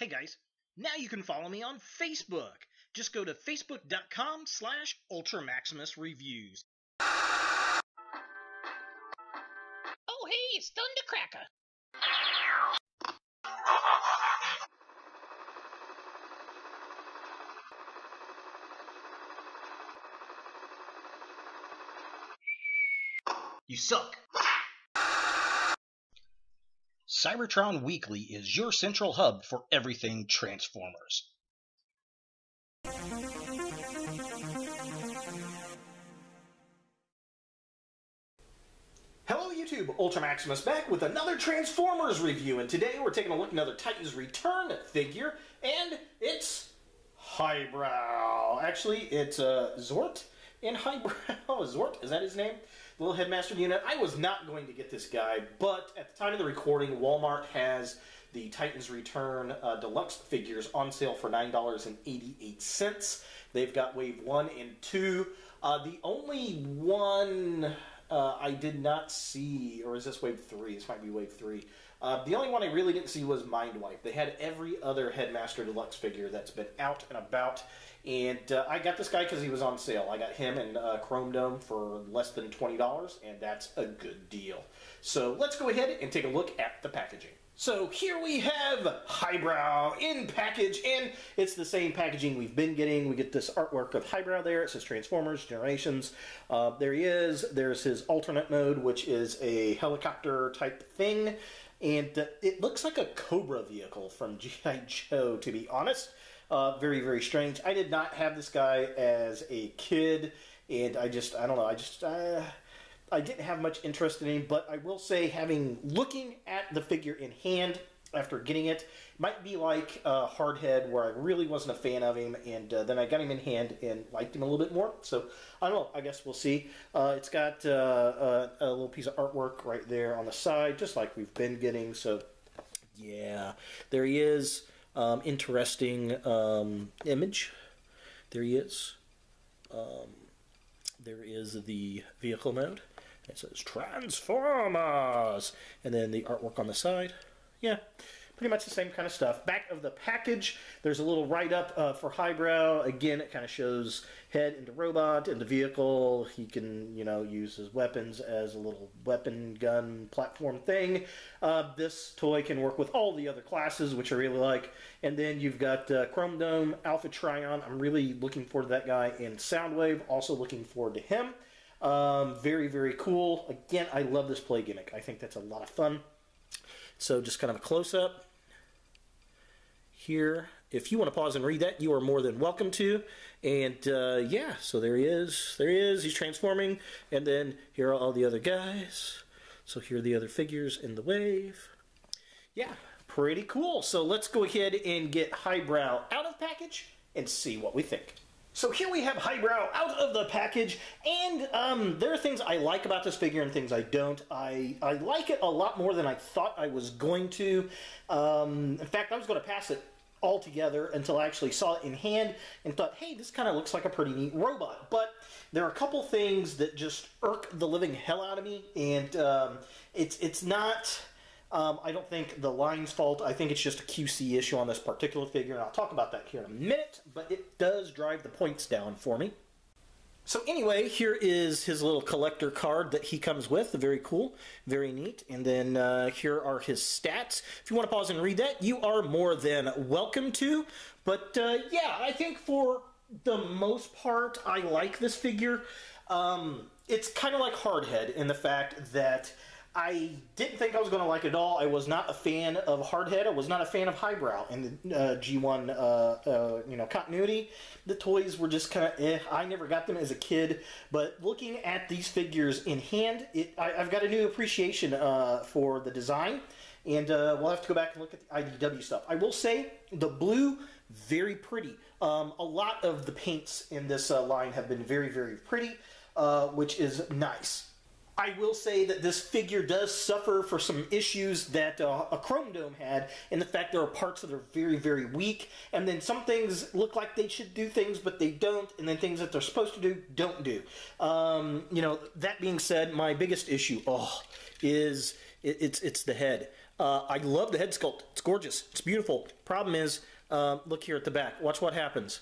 Hey guys, now you can follow me on Facebook. Just go to facebook.com/UltraMaximusReviews. Oh, hey, it's Thundercracker. You suck. Cybertron Weekly is your central hub for everything Transformers. Hello YouTube, Ultra Maximus back with another Transformers review, and today we're taking a look at another Titans Return figure, and it's Highbrow. Actually, it's Zort in Highbrow. Zort, is that his name? The little headmaster unit. I was not going to get this guy, but at the time of the recording, Walmart has the Titans Return deluxe figures on sale for $9.88. They've got Wave 1 and 2. The only one I did not see, or is this Wave 3? This might be Wave 3. The only one I really didn't see was Mindwipe. They had every other Headmaster Deluxe figure that's been out and about, and I got this guy because he was on sale. I got him and Chrome Dome for less than $20, and that's a good deal. So let's go ahead and take a look at the packaging. So here we have Highbrow in package, and it's the same packaging we've been getting. We get this artwork of Highbrow there. It says Transformers, Generations. There he is. There's his alternate mode, which is a helicopter type thing. And it looks like a Cobra vehicle from G.I. Joe, to be honest. Very, very strange. I did not have this guy as a kid, and I don't know, I didn't have much interest in him, but I will say, looking at the figure in hand after getting it, might be like Hardhead, where I really wasn't a fan of him, and then I got him in hand and liked him a little bit more. So, I don't know, I guess we'll see. It's got a little piece of artwork right there on the side, just like we've been getting, so yeah. There he is. Interesting image. There he is. There is the vehicle mode. It says Transformers, and then the artwork on the side. Yeah, pretty much the same kind of stuff. Back of the package, there's a little write-up for Highbrow. Again, it kind of shows head into robot, into vehicle. He can, use his weapons as a little weapon gun platform thing. This toy can work with all the other classes, which I really like. And then you've got Chrome Dome, Alpha Trion. I'm really looking forward to that guy. And Soundwave, also looking forward to him. Very, very cool. Again, I love this play gimmick. I think that's a lot of fun. So just kind of a close-up here. If you want to pause and read that, you are more than welcome to. And yeah, so there he is. There he is. He's transforming. And then here are all the other guys. So here are the other figures in the wave. Yeah, pretty cool. So let's go ahead and get Highbrow out of the package and see what we think. So here we have Highbrow out of the package, and there are things I like about this figure and things I don't. I like it a lot more than I thought I was going to. In fact, I was going to pass it altogether until I actually saw it in hand and thought, hey, this kind of looks like a pretty neat robot. But there are a couple things that just irk the living hell out of me, and it's not... I don't think the line's fault. I think it's just a QC issue on this particular figure, and I'll talk about that here in a minute, but it does drive the points down for me. So anyway, here is his little collector card that he comes with. Very cool, very neat. And then here are his stats. If you want to pause and read that, you are more than welcome to. But yeah, I think for the most part, I like this figure. It's kind of like Hardhead in the fact that I didn't think I was going to like it at all. I was not a fan of Hardhead. I was not a fan of Highbrow in the G1 continuity. The toys were just kind of eh. I never got them as a kid. But looking at these figures in hand, I've got a new appreciation for the design. And we'll have to go back and look at the IDW stuff. I will say the blue, very pretty. A lot of the paints in this line have been very, very pretty, which is nice. I will say that this figure does suffer for some issues that a Chrome Dome had, in the fact there are parts that are very, very weak, and then some things look like they should do things, but they don't, and then things that they're supposed to do, don't do. That being said, my biggest issue, is it's the head. I love the head sculpt. It's gorgeous. It's beautiful. Problem is, look here at the back. Watch what happens.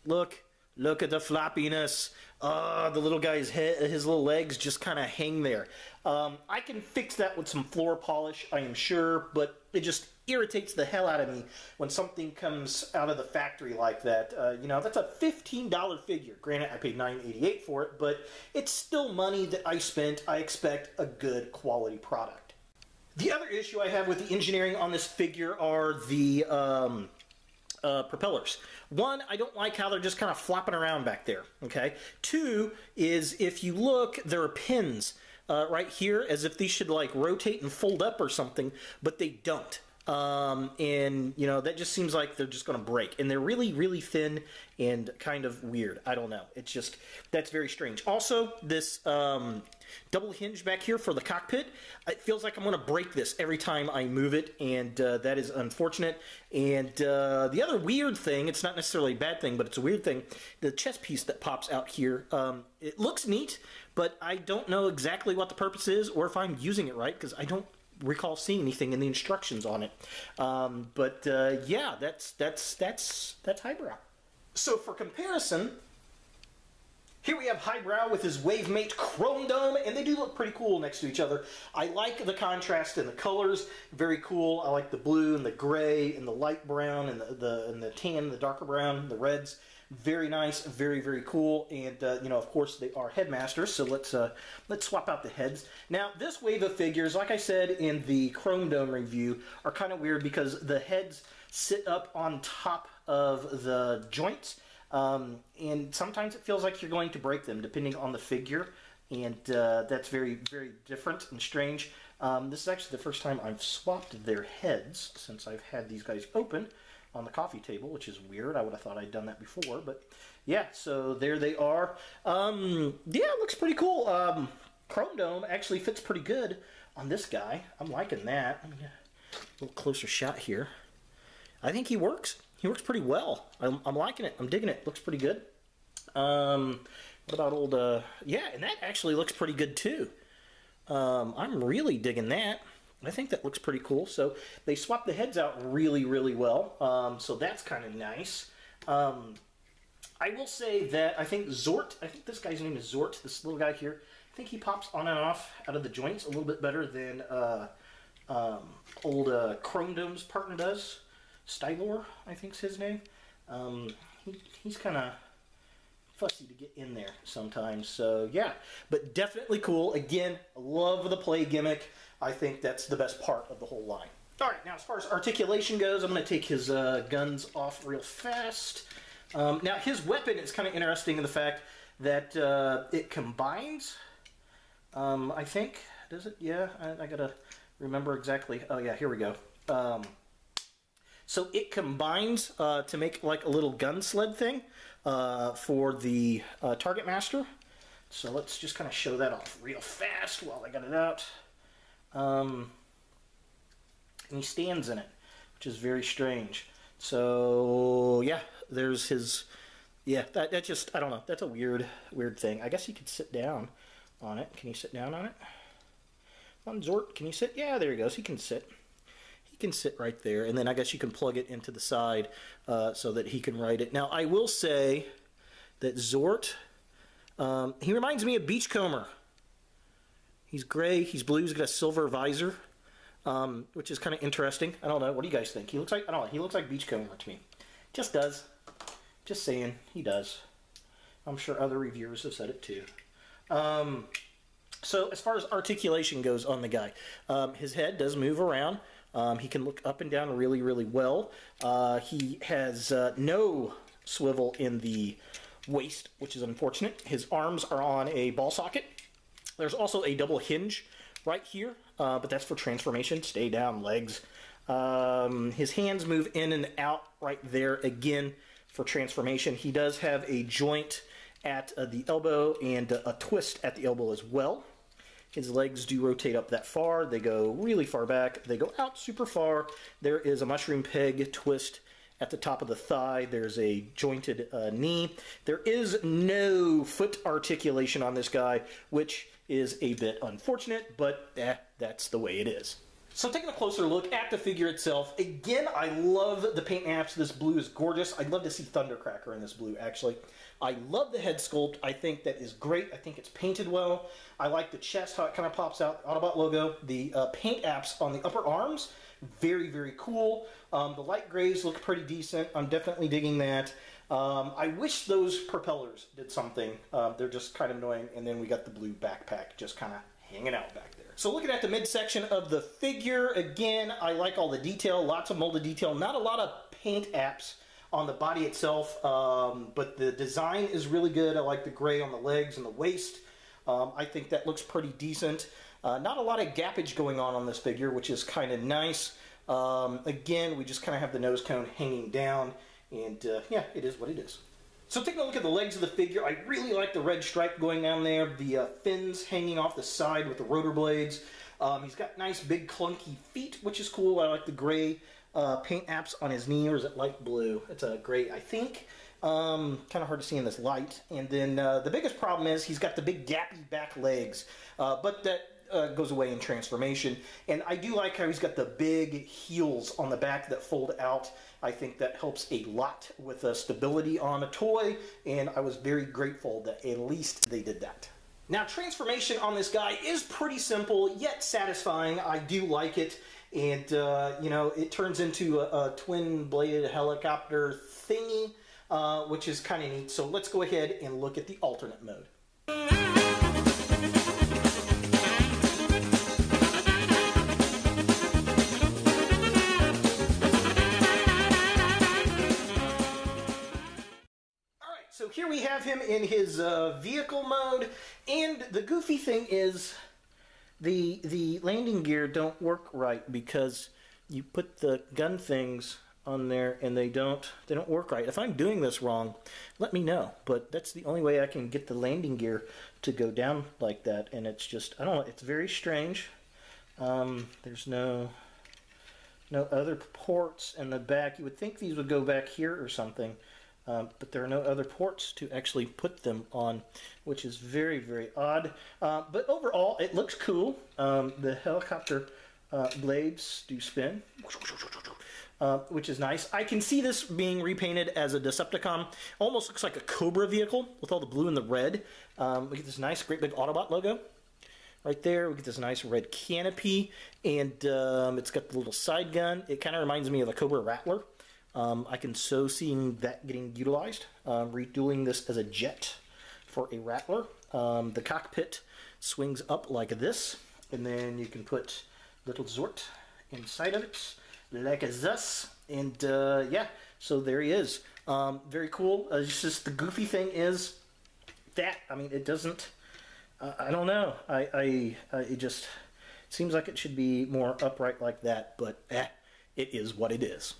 Look at the floppiness. The little guy's head, his little legs just kind of hang there. I can fix that with some floor polish, I am sure, but it just irritates the hell out of me when something comes out of the factory like that. You know, that's a $15 figure. Granted, I paid $9.88 for it, but it's still money that I spent. I expect a good quality product. The other issue I have with the engineering on this figure are the propellers. One, I don't like how they're just kind of flopping around back there, okay? Two is, if you look, there are pins right here, as if these should like rotate and fold up or something, but they don't. And, you know, that just seems like they're just going to break. And they're really, really thin and kind of weird. I don't know. It's just, that's very strange. Also, this double hinge back here for the cockpit, it feels like I'm going to break this every time I move it, and that is unfortunate. And the other weird thing, it's not necessarily a bad thing, but it's a weird thing, the chest piece that pops out here, it looks neat, but I don't know exactly what the purpose is or if I'm using it right, because I don't recall seeing anything in the instructions on it. Yeah, that's Highbrow. So for comparison, here we have Highbrow with his Wavemate Chrome Dome, and they do look pretty cool next to each other. I like the contrast in the colors, very cool. I like the blue and the gray and the light brown and the tan, the darker brown, the reds. Very nice, very, very cool, and you know, of course, they are headmasters. So let's swap out the heads. Now, this wave of figures, like I said in the Chrome Dome review, are kind of weird because the heads sit up on top of the joints, and sometimes it feels like you're going to break them, depending on the figure, and that's very, very different and strange. This is actually the first time I've swapped their heads since I've had these guys open on the coffee table, which is weird. I would have thought I'd done that before, but yeah, so there they are. Yeah, it looks pretty cool. Chrome Dome actually fits pretty good on this guy. I'm liking that. Let me get a little closer shot here. I think he works. He works pretty well. I'm liking it. I'm digging it. Looks pretty good. What about old, yeah, and that actually looks pretty good too. I'm really digging that. I think that looks pretty cool. So they swapped the heads out really, really well. So that's kind of nice. I will say that I think Zort, I think this guy's name is Zort, this little guy here, I think he pops on and off out of the joints a little bit better than old Chrome Dome's partner does. Stylor, I think's his name. He's kind of fussy to get in there sometimes. So yeah, but definitely cool. Again, love the play gimmick. I think that's the best part of the whole line. All right, now as far as articulation goes, I'm going to take his guns off real fast. Now his weapon is kind of interesting in the fact that it combines, I think, does it? Yeah, I got to remember exactly. Oh yeah, here we go. So it combines to make like a little gun sled thing for the Target Master. So let's just kind of show that off real fast while I got it out. And he stands in it, which is very strange. So yeah, there's his, yeah, that just, I don't know, that's a weird thing. I guess he could sit down on it. Can you sit down on it? On Zort, can you sit? Yeah, there he goes, he can sit. He can sit right there, and then I guess you can plug it into the side so that he can ride it. Now, I will say that Zort, he reminds me of Beachcomber. He's gray, he's blue, he's got a silver visor, which is kind of interesting. I don't know, what do you guys think? He looks like, I don't know, he looks like Beachcomber to me. Just does. Just saying, he does. I'm sure other reviewers have said it too. So as far as articulation goes on the guy, his head does move around. He can look up and down really, really well. He has no swivel in the waist, which is unfortunate. His arms are on a ball socket. There's also a double hinge right here, but that's for transformation. Stay down, legs. His hands move in and out right there again for transformation. He does have a joint at the elbow and a twist at the elbow as well. His legs do rotate up that far. They go really far back. They go out super far. There is a mushroom peg twist at the top of the thigh. There's a jointed knee. There is no foot articulation on this guy, which is a bit unfortunate, but that's the way it is. So taking a closer look at the figure itself, again, I love the paint apps. This blue is gorgeous. I'd love to see Thundercracker in this blue, actually. I love the head sculpt. I think that is great. I think it's painted well. I like the chest, how it kind of pops out, Autobot logo. The paint apps on the upper arms, very, very cool. The light grays look pretty decent. I'm definitely digging that. I wish those propellers did something. They're just kind of annoying. And then we got the blue backpack just kind of hanging out back there. So looking at the midsection of the figure, again, I like all the detail, lots of molded detail, not a lot of paint apps on the body itself, but the design is really good. I like the gray on the legs and the waist. I think that looks pretty decent. Not a lot of gappage going on this figure, which is kind of nice. Again, we just kind of have the nose cone hanging down, and yeah, it is what it is. So taking a look at the legs of the figure, I really like the red stripe going down there, the fins hanging off the side with the rotor blades. He's got nice big clunky feet, which is cool. I like the gray paint apps on his knee, or is it light blue? It's a gray, I think. Kind of hard to see in this light. And then the biggest problem is he's got the big gappy back legs, but that goes away in transformation. And I do like how he's got the big heels on the back that fold out. I think that helps a lot with stability on a toy, and I was very grateful that at least they did that. Now, transformation on this guy is pretty simple, yet satisfying. I do like it, and, you know, it turns into a twin-bladed helicopter thingy, which is kind of neat. So let's go ahead and look at the alternate mode. So here we have him in his vehicle mode, and the goofy thing is the landing gear don't work right because you put the gun things on there and they don't work right. If I'm doing this wrong, let me know, but that's the only way I can get the landing gear to go down like that, and it's just, I don't know, it's very strange. There's no other ports in the back. You would think these would go back here or something. But there are no other ports to actually put them on, which is very, very odd. But overall, it looks cool. The helicopter blades do spin, which is nice. I can see this being repainted as a Decepticon. Almost looks like a Cobra vehicle with all the blue and the red. We get this nice, great big Autobot logo right there. We get this nice red canopy, and it's got the little side gun. It kind of reminds me of a Cobra Rattler. I can so see that getting utilized, retooling this as a jet for a Rattler. The cockpit swings up like this, and then you can put little Zort inside of it, like this, and yeah, so there he is. Very cool. It's just the goofy thing is that, I mean, it doesn't, I don't know, it just seems like it should be more upright like that, but it is what it is.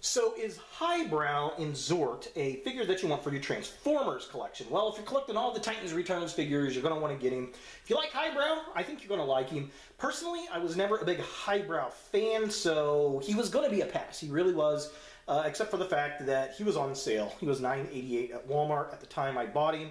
So is Highbrow in Zort a figure that you want for your Transformers collection? Well, if you're collecting all the Titans Returns figures, you're going to want to get him. If you like Highbrow, I think you're going to like him. Personally, I was never a big Highbrow fan, so he was going to be a pass. He really was, except for the fact that he was on sale. He was $9.88 at Walmart at the time I bought him.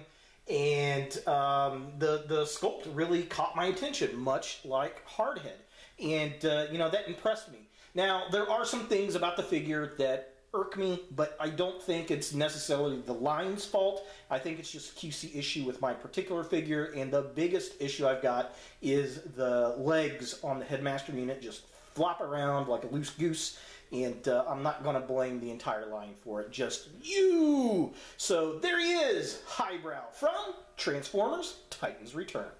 And the sculpt really caught my attention, much like Hardhead. And, you know, that impressed me. Now, there are some things about the figure that irk me, but I don't think it's necessarily the line's fault. I think it's just a QC issue with my particular figure, and the biggest issue I've got is the legs on the Headmaster unit just flop around like a loose goose, and I'm not going to blame the entire line for it, just you! So there he is, Highbrow from Transformers Titans Return.